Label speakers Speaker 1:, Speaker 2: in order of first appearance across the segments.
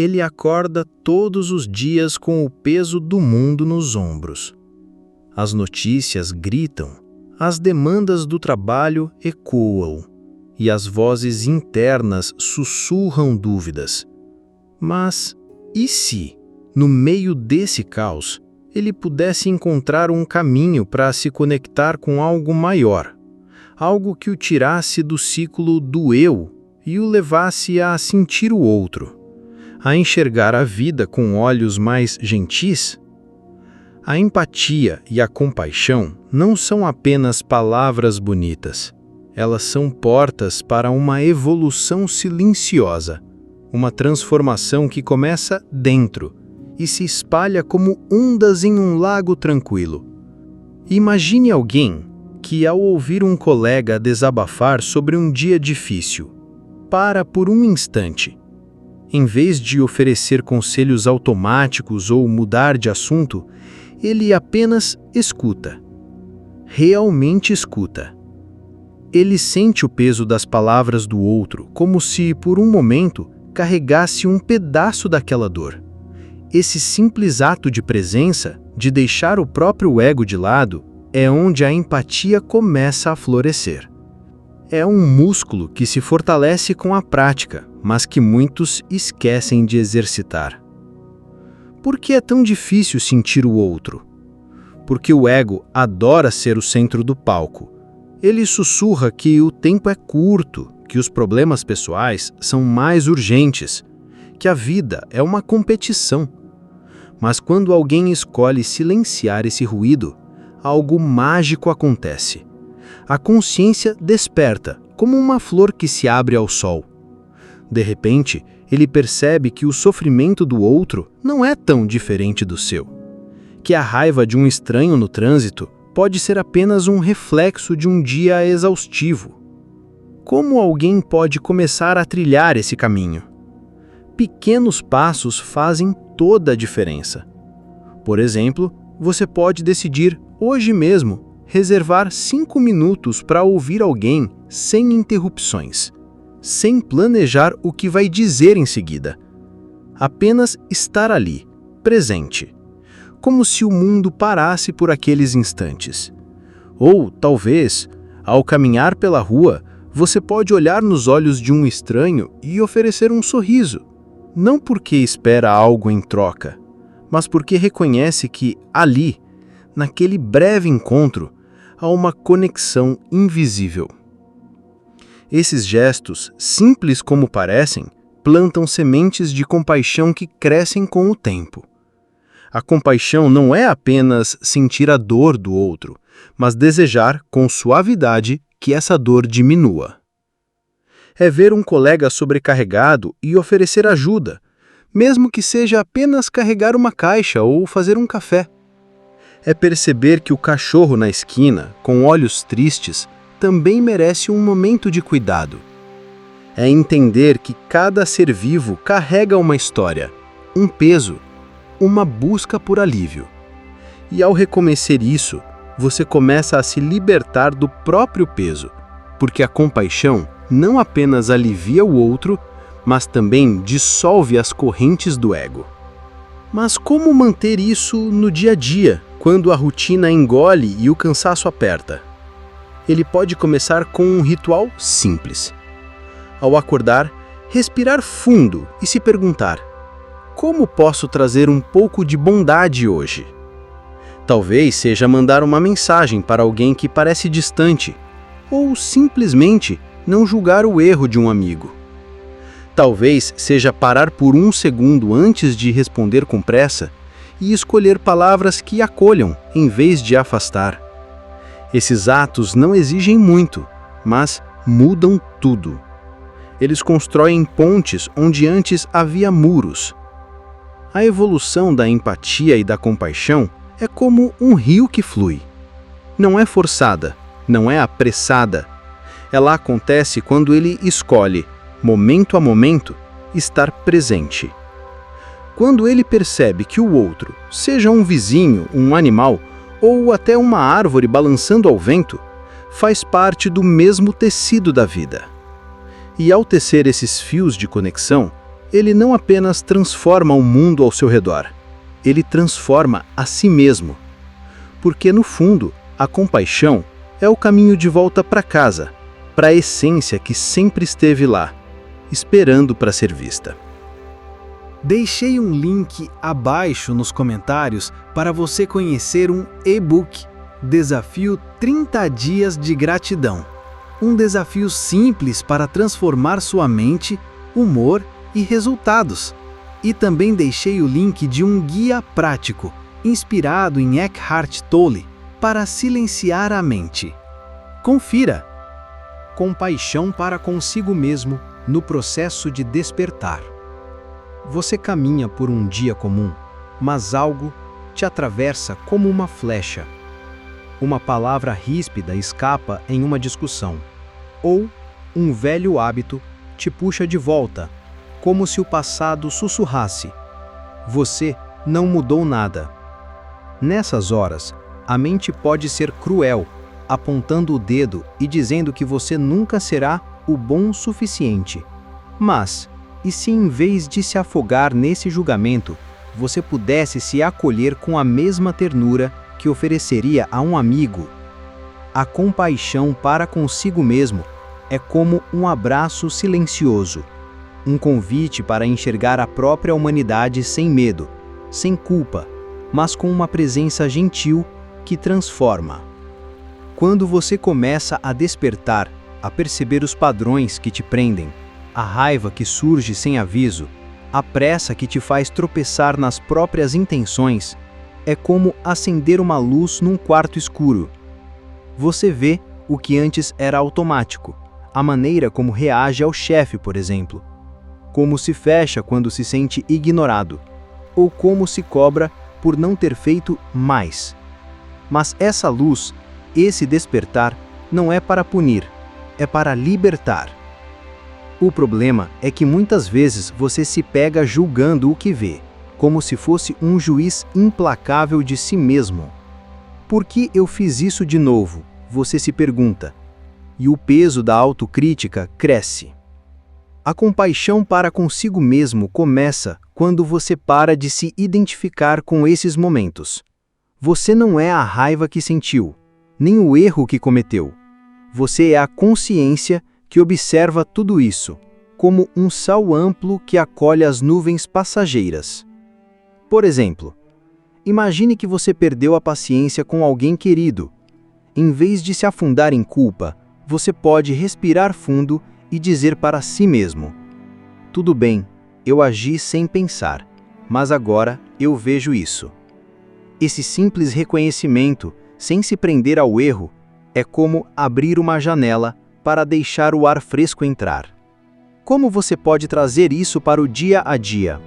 Speaker 1: ele acorda todos os dias com o peso do mundo nos ombros. As notícias gritam, as demandas do trabalho ecoam, e as vozes internas sussurram dúvidas. Mas e se, no meio desse caos, ele pudesse encontrar um caminho para se conectar com algo maior, algo que o tirasse do ciclo do eu e o levasse a sentir o outro, a enxergar a vida com olhos mais gentis? A empatia e a compaixão não são apenas palavras bonitas. Elas são portas para uma evolução silenciosa, uma transformação que começa dentro e se espalha como ondas em um lago tranquilo. Imagine alguém que, ao ouvir um colega desabafar sobre um dia difícil, para por um instante. Em vez de oferecer conselhos automáticos ou mudar de assunto, ele apenas escuta. Realmente escuta. Ele sente o peso das palavras do outro, como se, por um momento, carregasse um pedaço daquela dor. Esse simples ato de presença, de deixar o próprio ego de lado, é onde a empatia começa a florescer. É um músculo que se fortalece com a prática, mas que muitos esquecem de exercitar. Por que é tão difícil sentir o outro? Porque o ego adora ser o centro do palco. Ele sussurra que o tempo é curto, que os problemas pessoais são mais urgentes, que a vida é uma competição. Mas quando alguém escolhe silenciar esse ruído, algo mágico acontece. A consciência desperta, como uma flor que se abre ao sol. De repente, ele percebe que o sofrimento do outro não é tão diferente do seu. Que a raiva de um estranho no trânsito pode ser apenas um reflexo de um dia exaustivo. Como alguém pode começar a trilhar esse caminho? Pequenos passos fazem toda a diferença. Por exemplo, você pode decidir, hoje mesmo, reservar 5 minutos para ouvir alguém sem interrupções, sem planejar o que vai dizer em seguida. Apenas estar ali, presente, como se o mundo parasse por aqueles instantes. Ou, talvez, ao caminhar pela rua, você pode olhar nos olhos de um estranho e oferecer um sorriso, não porque espera algo em troca, mas porque reconhece que ali, naquele breve encontro, há uma conexão invisível. Esses gestos, simples como parecem, plantam sementes de compaixão que crescem com o tempo. A compaixão não é apenas sentir a dor do outro, mas desejar com suavidade que essa dor diminua. É ver um colega sobrecarregado e oferecer ajuda, mesmo que seja apenas carregar uma caixa ou fazer um café. É perceber que o cachorro na esquina, com olhos tristes, também merece um momento de cuidado. É entender que cada ser vivo carrega uma história, um peso, uma busca por alívio. E ao reconhecer isso, você começa a se libertar do próprio peso, porque a compaixão não apenas alivia o outro, mas também dissolve as correntes do ego. Mas como manter isso no dia a dia, quando a rotina engole e o cansaço aperta? Ele pode começar com um ritual simples. Ao acordar, respirar fundo e se perguntar: como posso trazer um pouco de bondade hoje? Talvez seja mandar uma mensagem para alguém que parece distante, ou simplesmente não julgar o erro de um amigo. Talvez seja parar por um segundo antes de responder com pressa e escolher palavras que acolham em vez de afastar. Esses atos não exigem muito, mas mudam tudo. Eles constroem pontes onde antes havia muros. A evolução da empatia e da compaixão é como um rio que flui. Não é forçada, não é apressada. Ela acontece quando ele escolhe, momento a momento, estar presente. Quando ele percebe que o outro, seja um vizinho, um animal ou até uma árvore balançando ao vento, faz parte do mesmo tecido da vida. E ao tecer esses fios de conexão, ele não apenas transforma o mundo ao seu redor, ele transforma a si mesmo. Porque, no fundo, a compaixão é o caminho de volta para casa, para a essência que sempre esteve lá, esperando para ser vista.
Speaker 2: Deixei um link abaixo nos comentários para você conhecer um e-book, Desafio 30 Dias de Gratidão. Um desafio simples para transformar sua mente, humor e resultados. E também deixei o link de um guia prático, inspirado em Eckhart Tolle, para silenciar a mente. Confira! Compaixão para consigo mesmo no processo de despertar. Você caminha por um dia comum, mas algo te atravessa como uma flecha. Uma palavra ríspida escapa em uma discussão, ou um velho hábito te puxa de volta, como se o passado sussurrasse: você não mudou nada. Nessas horas, a mente pode ser cruel, apontando o dedo e dizendo que você nunca será o bom o suficiente. Mas, e se em vez de se afogar nesse julgamento, você pudesse se acolher com a mesma ternura que ofereceria a um amigo? A compaixão para consigo mesmo é como um abraço silencioso, um convite para enxergar a própria humanidade sem medo, sem culpa, mas com uma presença gentil que transforma. Quando você começa a despertar, a perceber os padrões que te prendem, a raiva que surge sem aviso, a pressa que te faz tropeçar nas próprias intenções, é como acender uma luz num quarto escuro. Você vê o que antes era automático, a maneira como reage ao chefe, por exemplo, como se fecha quando se sente ignorado, ou como se cobra por não ter feito mais. Mas essa luz, esse despertar, não é para punir, é para libertar. O problema é que muitas vezes você se pega julgando o que vê, como se fosse um juiz implacável de si mesmo. Por que eu fiz isso de novo? Você se pergunta. E o peso da autocrítica cresce. A compaixão para consigo mesmo começa quando você para de se identificar com esses momentos. Você não é a raiva que sentiu, nem o erro que cometeu. Você é a consciência que observa tudo isso, como um céu amplo que acolhe as nuvens passageiras. Por exemplo, imagine que você perdeu a paciência com alguém querido. Em vez de se afundar em culpa, você pode respirar fundo e dizer para si mesmo: tudo bem, eu agi sem pensar, mas agora eu vejo isso. Esse simples reconhecimento, sem se prender ao erro, é como abrir uma janela para deixar o ar fresco entrar. Como você pode trazer isso para o dia a dia?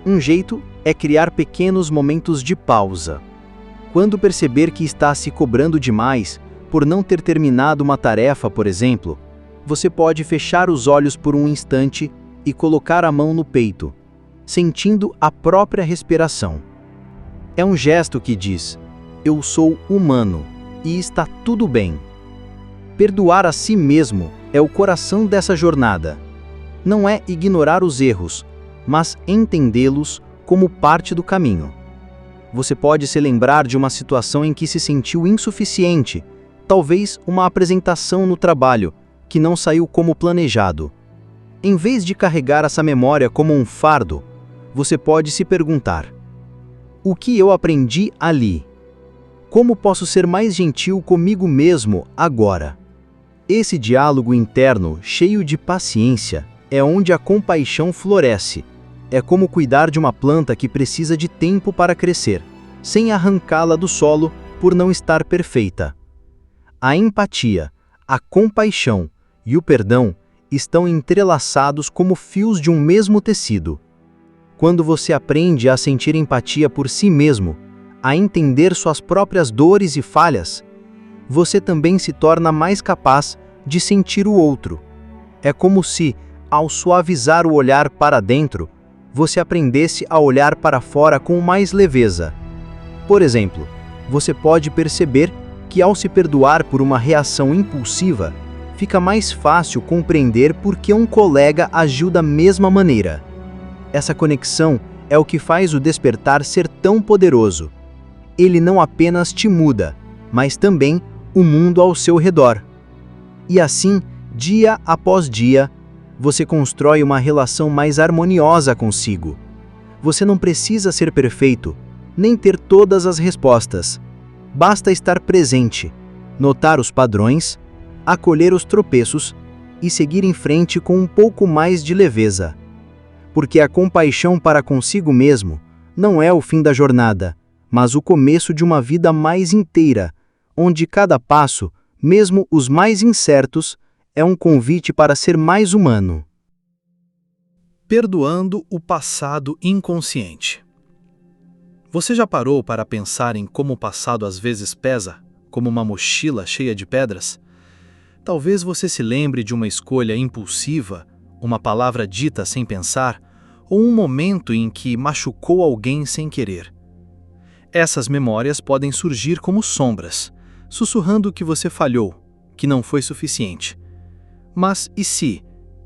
Speaker 2: Um jeito é criar pequenos momentos de pausa. Quando perceber que está se cobrando demais por não ter terminado uma tarefa, por exemplo, você pode fechar os olhos por um instante e colocar a mão no peito, sentindo a própria respiração. É um gesto que diz: eu sou humano e está tudo bem. Perdoar a si mesmo é o coração dessa jornada. Não é ignorar os erros, mas entendê-los como parte do caminho. Você pode se lembrar de uma situação em que se sentiu insuficiente, talvez uma apresentação no trabalho que não saiu como planejado. Em vez de carregar essa memória como um fardo, você pode se perguntar: o que eu aprendi ali? Como posso ser mais gentil comigo mesmo agora? Esse diálogo interno, cheio de paciência, é onde a compaixão floresce. É como cuidar de uma planta que precisa de tempo para crescer, sem arrancá-la do solo por não estar perfeita. A empatia, a compaixão e o perdão estão entrelaçados como fios de um mesmo tecido. Quando você aprende a sentir empatia por si mesmo, a entender suas próprias dores e falhas, você também se torna mais capaz de sentir o outro. É como se, ao suavizar o olhar para dentro, você aprendesse a olhar para fora com mais leveza. Por exemplo, você pode perceber que ao se perdoar por uma reação impulsiva, fica mais fácil compreender por que um colega agiu da mesma maneira.
Speaker 1: Essa conexão é o que faz o despertar ser tão poderoso. Ele não apenas te muda, mas também o mundo ao seu redor. E assim, dia após dia, você constrói uma relação mais harmoniosa consigo. Você não precisa ser perfeito, nem ter todas as respostas. Basta estar presente, notar os padrões, acolher os tropeços e seguir em frente com um pouco mais de leveza. Porque a compaixão para consigo mesmo não é o fim da jornada, mas o começo de uma vida mais inteira, onde cada passo, mesmo os mais incertos, é um convite para ser mais humano.
Speaker 2: Perdoando o passado inconsciente. Você já parou para pensar em como o passado às vezes pesa, como uma mochila cheia de pedras? Talvez você se lembre de uma escolha impulsiva, uma palavra dita sem pensar, ou um momento em que machucou alguém sem querer. Essas memórias podem surgir como sombras, sussurrando que você falhou, que não foi suficiente. Mas e se,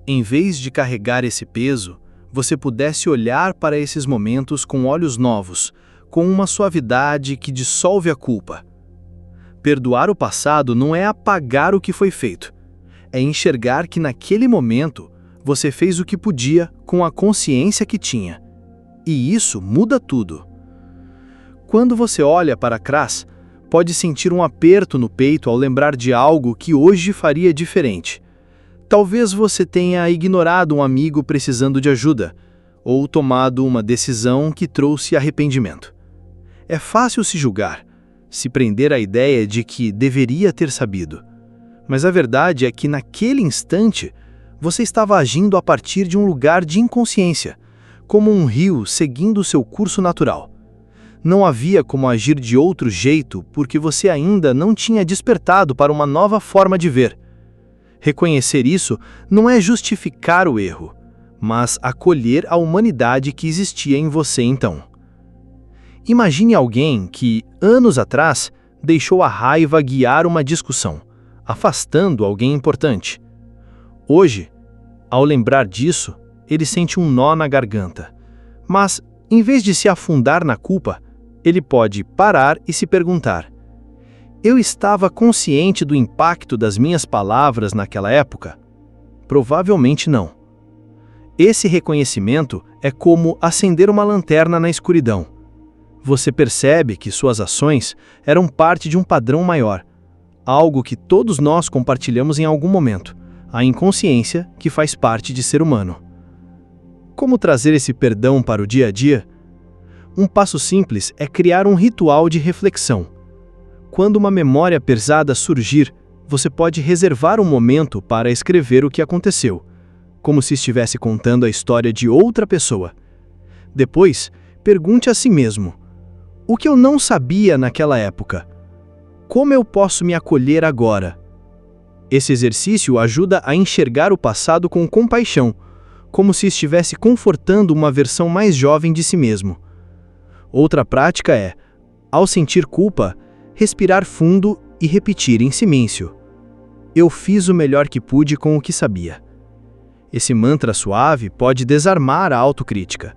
Speaker 2: em vez de carregar esse peso, você pudesse olhar para esses momentos com olhos novos, com uma suavidade que dissolve a culpa? Perdoar o passado não é apagar o que foi feito. É enxergar que naquele momento você fez o que podia com a consciência que tinha. E isso muda tudo. Quando você olha para trás, pode sentir um aperto no peito ao lembrar de algo que hoje faria diferente. Talvez você tenha ignorado um amigo precisando de ajuda, ou tomado uma decisão que trouxe arrependimento. É fácil se julgar, se prender à ideia de que deveria ter sabido. Mas a verdade é que naquele instante, você estava agindo a partir de um lugar de inconsciência, como um rio seguindo seu curso natural. Não havia como agir de outro jeito porque você ainda não tinha despertado para uma nova forma de ver. Reconhecer isso não é justificar o erro, mas acolher a humanidade que existia em você então. Imagine alguém que, anos atrás, deixou a raiva guiar uma discussão, afastando alguém importante. Hoje, ao lembrar disso, ele sente um nó na garganta. Mas, em vez de se afundar na culpa, ele pode parar e se perguntar: eu estava consciente do impacto das minhas palavras naquela época? Provavelmente não. Esse reconhecimento é como acender uma lanterna na escuridão. Você percebe que suas ações eram parte de um padrão maior, algo que todos nós compartilhamos em algum momento, a inconsciência que faz parte de ser humano. Como trazer esse perdão para o dia a dia? Um passo simples é criar um ritual de reflexão. Quando uma memória pesada surgir, você pode reservar um momento para escrever o que aconteceu, como se estivesse contando a história de outra pessoa. Depois, pergunte a si mesmo: o que eu não sabia naquela época? Como eu posso me acolher agora? Esse exercício ajuda a enxergar o passado com compaixão, como se estivesse confortando uma versão mais jovem de si mesmo. Outra prática é, ao sentir culpa, respirar fundo e repetir em silêncio: eu fiz o melhor que pude com o que sabia. Esse mantra suave pode desarmar a autocrítica.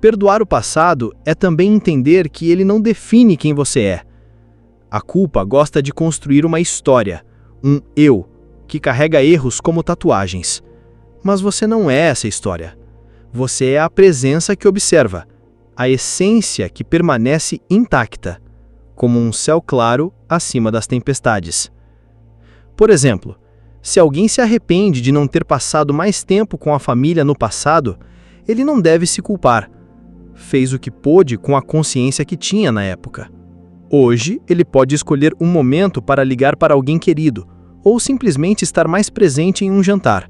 Speaker 2: Perdoar o passado é também entender que ele não define quem você é. A culpa gosta de construir uma história, um eu, que carrega erros como tatuagens. Mas você não é essa história. Você é a presença que observa, a essência que permanece intacta, como um céu claro acima das tempestades. Por exemplo, se alguém se arrepende de não ter passado mais tempo com a família no passado, ele não deve se culpar. Fez o que pôde com a consciência que tinha na época. Hoje, ele pode escolher um momento para ligar para alguém querido, ou simplesmente estar mais presente em um jantar.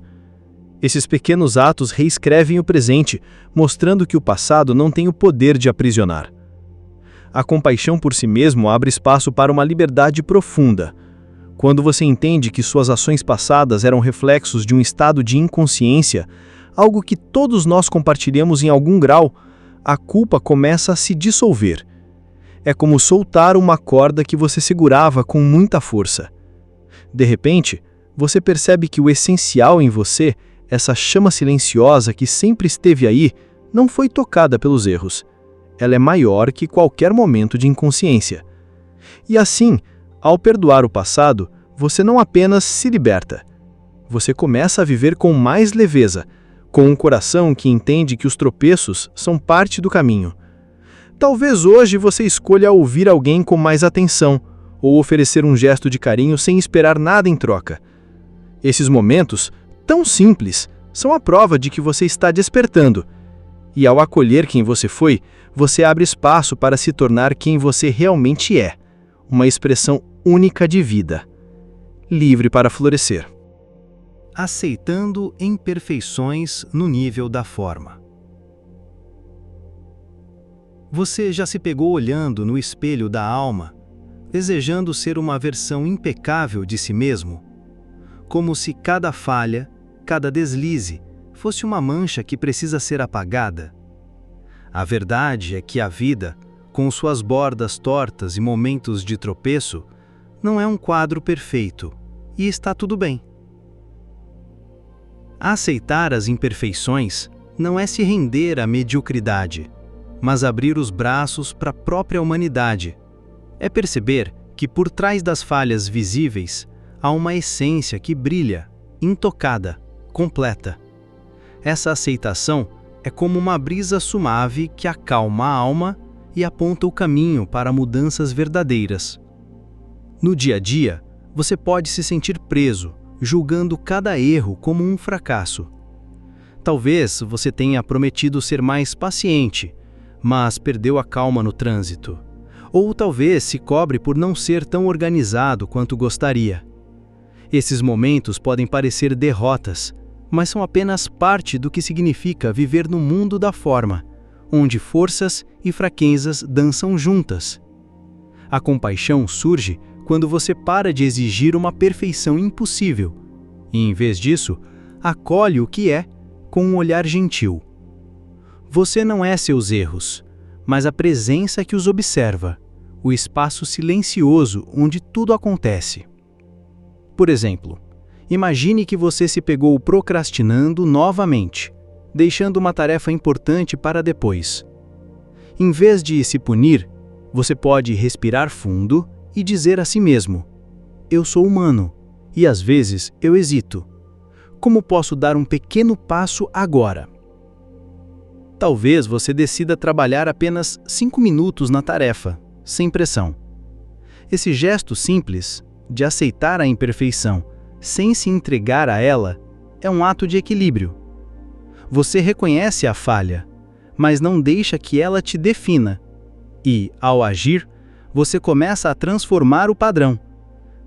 Speaker 2: Esses pequenos atos reescrevem o presente, mostrando que o passado não tem o poder de aprisionar. A compaixão por si mesmo abre espaço para uma liberdade profunda. Quando você entende que suas ações passadas eram reflexos de um estado de inconsciência, algo que todos nós compartilhamos em algum grau, a culpa começa a se dissolver. É como soltar uma corda que você segurava com muita força. De repente, você percebe que o essencial em você, essa chama silenciosa que sempre esteve aí,
Speaker 1: não foi tocada pelos erros. Ela é maior que qualquer momento de inconsciência. E assim, ao perdoar o passado, você não apenas se liberta. Você começa a viver com mais leveza, com um coração que entende que os tropeços são parte do caminho. Talvez hoje você escolha ouvir alguém com mais atenção, ou oferecer um gesto de carinho sem esperar nada em troca. Esses momentos, tão simples, são a prova de que você está despertando. E ao acolher quem você foi, você abre espaço para se tornar quem você realmente é, uma expressão única de vida, livre para florescer.
Speaker 2: Aceitando imperfeições no nível da forma. Você já se pegou olhando no espelho da alma, desejando ser uma versão impecável de si mesmo? Como se cada falha, cada deslize, fosse uma mancha que precisa ser apagada? A verdade é que a vida, com suas bordas tortas e momentos de tropeço, não é um quadro perfeito, e está tudo bem. Aceitar as imperfeições não é se render à mediocridade, mas abrir os braços para a própria humanidade. É perceber que por trás das falhas visíveis há uma essência que brilha, intocada, completa. Essa aceitação é como uma brisa suave que acalma a alma e aponta o caminho para mudanças verdadeiras. No dia a dia, você pode se sentir preso, julgando cada erro como um fracasso. Talvez você tenha prometido ser mais paciente, mas perdeu a calma no trânsito. Ou talvez se cobre por não ser tão organizado quanto gostaria. Esses momentos podem parecer derrotas, mas são apenas parte do que significa viver no mundo da forma, onde forças e fraquezas dançam juntas. A compaixão surge quando você para de exigir uma perfeição impossível e, em vez disso, acolhe o que é com um olhar gentil. Você não é seus erros, mas a presença que os observa, o espaço silencioso onde tudo acontece. Por exemplo, imagine que você se pegou procrastinando novamente, deixando uma tarefa importante para depois. Em vez de se punir, você pode respirar fundo e dizer a si mesmo: eu sou humano, e às vezes eu hesito. Como posso dar um pequeno passo agora? Talvez você decida trabalhar apenas 5 minutos na tarefa, sem pressão. Esse gesto simples, de aceitar a imperfeição, sem se entregar a ela, é um ato de equilíbrio. Você reconhece a falha, mas não deixa que ela te defina. E, ao agir, você começa a transformar o padrão,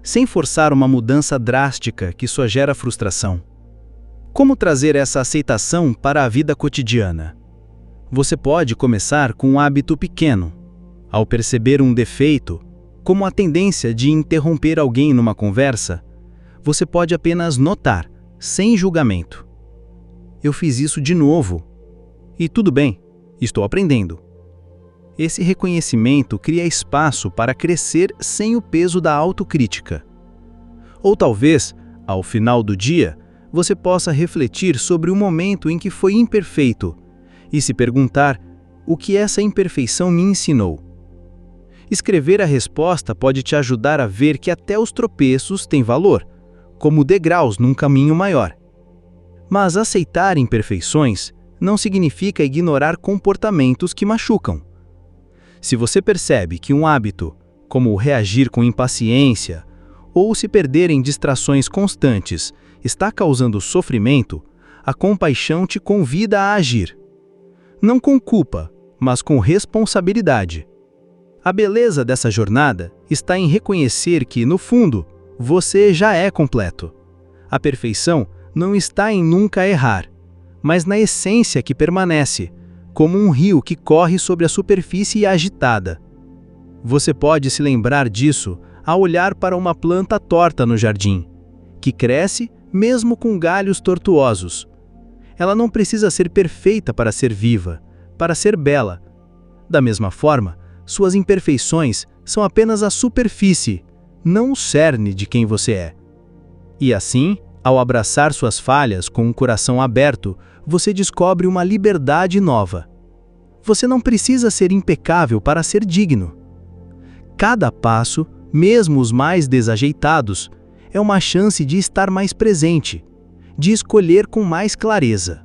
Speaker 2: sem forçar uma mudança drástica que só gera frustração. Como trazer essa aceitação para a vida cotidiana? Você pode começar com um hábito pequeno. Ao perceber um defeito, como a tendência de interromper alguém numa conversa, você pode apenas notar, sem julgamento: eu fiz isso de novo. E tudo bem, estou aprendendo. Esse reconhecimento cria espaço para crescer sem o peso da autocrítica. Ou talvez, ao final do dia, você possa refletir sobre o momento em que foi imperfeito e se perguntar: o que essa imperfeição me ensinou? Escrever a resposta pode te ajudar a ver que até os tropeços têm valor, como degraus num caminho maior. Mas aceitar imperfeições não significa ignorar comportamentos que machucam. Se você percebe que um hábito, como reagir com impaciência ou se perder em distrações constantes, está causando sofrimento, a compaixão te convida a agir. Não com culpa, mas com responsabilidade. A beleza dessa jornada está em reconhecer que, no fundo, você já é completo. A perfeição não está em nunca errar, mas na essência que permanece, como um rio que corre sobre a superfície agitada. Você pode se lembrar disso ao olhar para uma planta torta no jardim, que cresce mesmo com galhos tortuosos. Ela não precisa ser perfeita para ser viva, para ser bela. Da mesma forma, suas imperfeições são apenas a superfície, não o cerne de quem você é. E assim, ao abraçar suas falhas com um coração aberto,
Speaker 1: você descobre uma liberdade nova. Você não precisa ser impecável para ser digno. Cada passo, mesmo os mais desajeitados, é uma chance de estar mais presente, de escolher com mais clareza.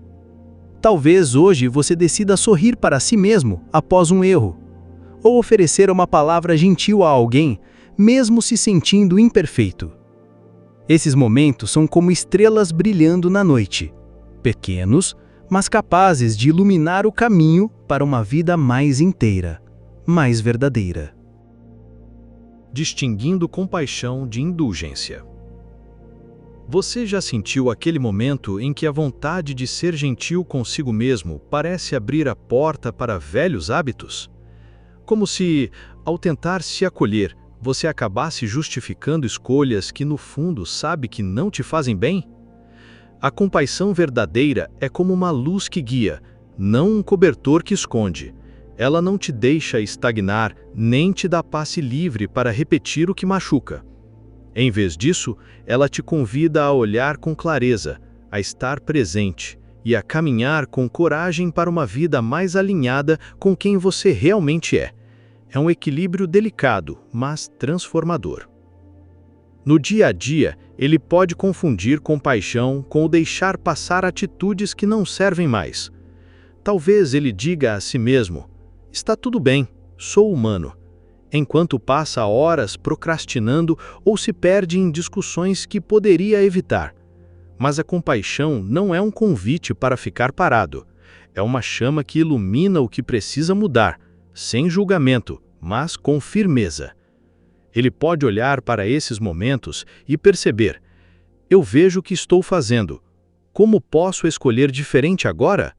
Speaker 1: Talvez hoje você decida sorrir para si mesmo após um erro, ou oferecer uma palavra gentil a alguém, mesmo se sentindo imperfeito. Esses momentos são como estrelas brilhando na noite, pequenos, mas capazes de iluminar o caminho para uma vida mais inteira, mais verdadeira.
Speaker 3: Distinguindo compaixão de indulgência. Você já sentiu aquele momento em que a vontade de ser gentil consigo mesmo parece abrir a porta para velhos hábitos? Como se, ao tentar se acolher, você acabasse justificando escolhas que no fundo sabe que não te fazem bem? A compaixão verdadeira é como uma luz que guia, não um cobertor que esconde. Ela não te deixa estagnar, nem te dá passe livre para repetir o que machuca. Em vez disso, ela te convida a olhar com clareza, a estar presente e a caminhar com coragem para uma vida mais alinhada com quem você realmente é. É um equilíbrio delicado, mas transformador. No dia a dia, ele pode confundir compaixão com o deixar passar atitudes que não servem mais. Talvez ele diga a si mesmo: está tudo bem, sou humano, enquanto passa horas procrastinando ou se perde em discussões que poderia evitar. Mas a compaixão não é um convite para ficar parado. É uma chama que ilumina o que precisa mudar, sem julgamento, mas com firmeza. Ele pode olhar para esses momentos e perceber: eu vejo o que estou fazendo. Como posso escolher diferente agora?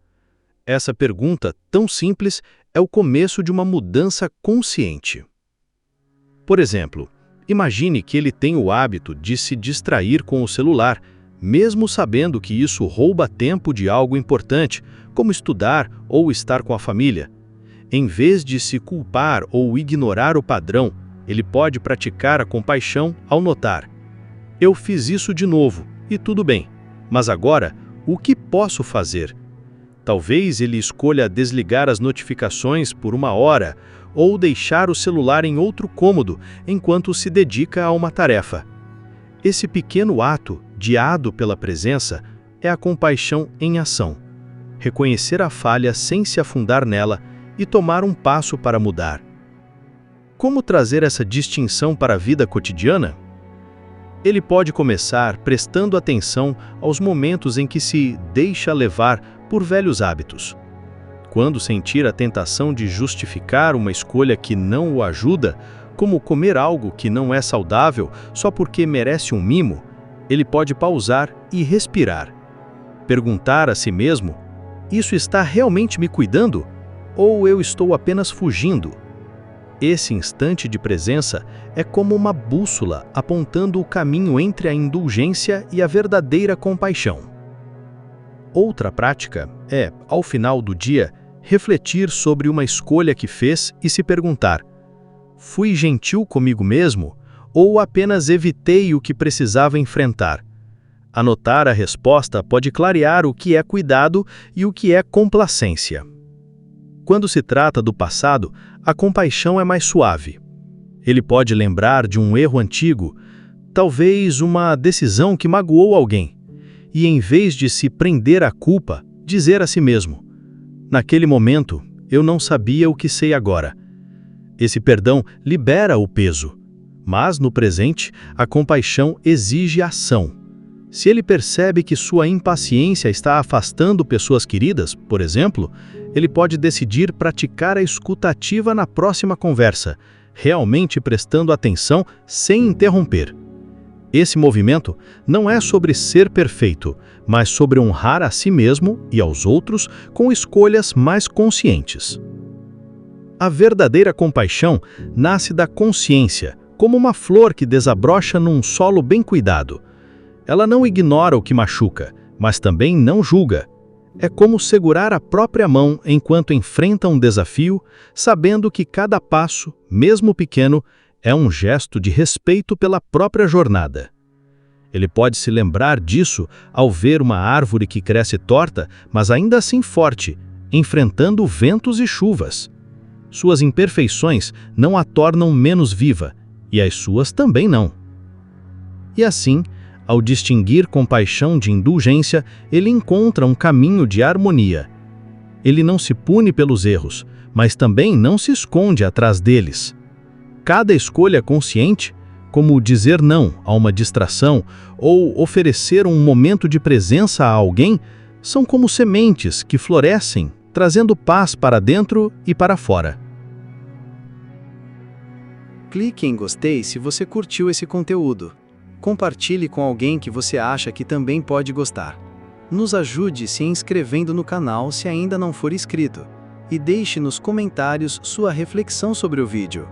Speaker 3: Essa pergunta, tão simples, é o começo de uma mudança consciente. Por exemplo, imagine que ele tem o hábito de se distrair com o celular, mesmo sabendo que isso rouba tempo de algo importante, como estudar ou estar com a família. Em vez de se culpar ou ignorar o padrão, ele pode praticar a compaixão ao notar: eu fiz isso de novo, e tudo bem, mas agora, o que posso fazer? Talvez ele escolha desligar as notificações por 1 hora ou deixar o celular em outro cômodo enquanto se dedica a uma tarefa. Esse pequeno ato, guiado pela presença, é a compaixão em ação. Reconhecer a falha sem se afundar nela e tomar um passo para mudar. Como trazer essa distinção para a vida cotidiana? Ele pode começar prestando atenção aos momentos em que se deixa levar por velhos hábitos. Quando sentir a tentação de justificar uma escolha que não o ajuda, como comer algo que não é saudável só porque merece um mimo, ele pode pausar e respirar. Perguntar a si mesmo: isso está realmente me cuidando? Ou eu estou apenas fugindo? Esse instante de presença é como uma bússola apontando o caminho entre a indulgência e a verdadeira compaixão. Outra prática é, ao final do dia, refletir sobre uma escolha que fez e se perguntar: fui gentil comigo mesmo ou apenas evitei o que precisava enfrentar? Anotar a resposta pode clarear o que é cuidado e o que é complacência. Quando se trata do passado, a compaixão é mais suave. Ele pode lembrar de um erro antigo, talvez uma decisão que magoou alguém, e em vez de se prender à culpa, dizer a si mesmo: naquele momento, eu não sabia o que sei agora. Esse perdão libera o peso, mas no presente, a compaixão exige ação. Se ele percebe que sua impaciência está afastando pessoas queridas, por exemplo, ele pode decidir praticar a escuta ativa na próxima conversa, realmente prestando atenção sem interromper. Esse movimento não é sobre ser perfeito, mas sobre honrar a si mesmo e aos outros com escolhas mais conscientes. A verdadeira compaixão nasce da consciência, como uma flor que desabrocha num solo bem cuidado. Ela não ignora o que machuca, mas também não julga. É como segurar a própria mão enquanto enfrenta um desafio, sabendo que cada passo, mesmo pequeno, é um gesto de respeito pela própria jornada. Ele pode se lembrar disso ao ver uma árvore que cresce torta, mas ainda assim forte, enfrentando ventos e chuvas. Suas imperfeições não a tornam menos viva, e as suas também não. E assim, ao distinguir compaixão de indulgência, ele encontra um caminho de harmonia. Ele não se pune pelos erros, mas também não se esconde atrás deles. Cada escolha consciente, como dizer não a uma distração ou oferecer um momento de presença a alguém, são como sementes que florescem, trazendo paz para dentro e para fora.
Speaker 1: Clique em gostei se você curtiu esse conteúdo. Compartilhe com alguém que você acha que também pode gostar. Nos ajude se inscrevendo no canal se ainda não for inscrito. E deixe nos comentários sua reflexão sobre o vídeo.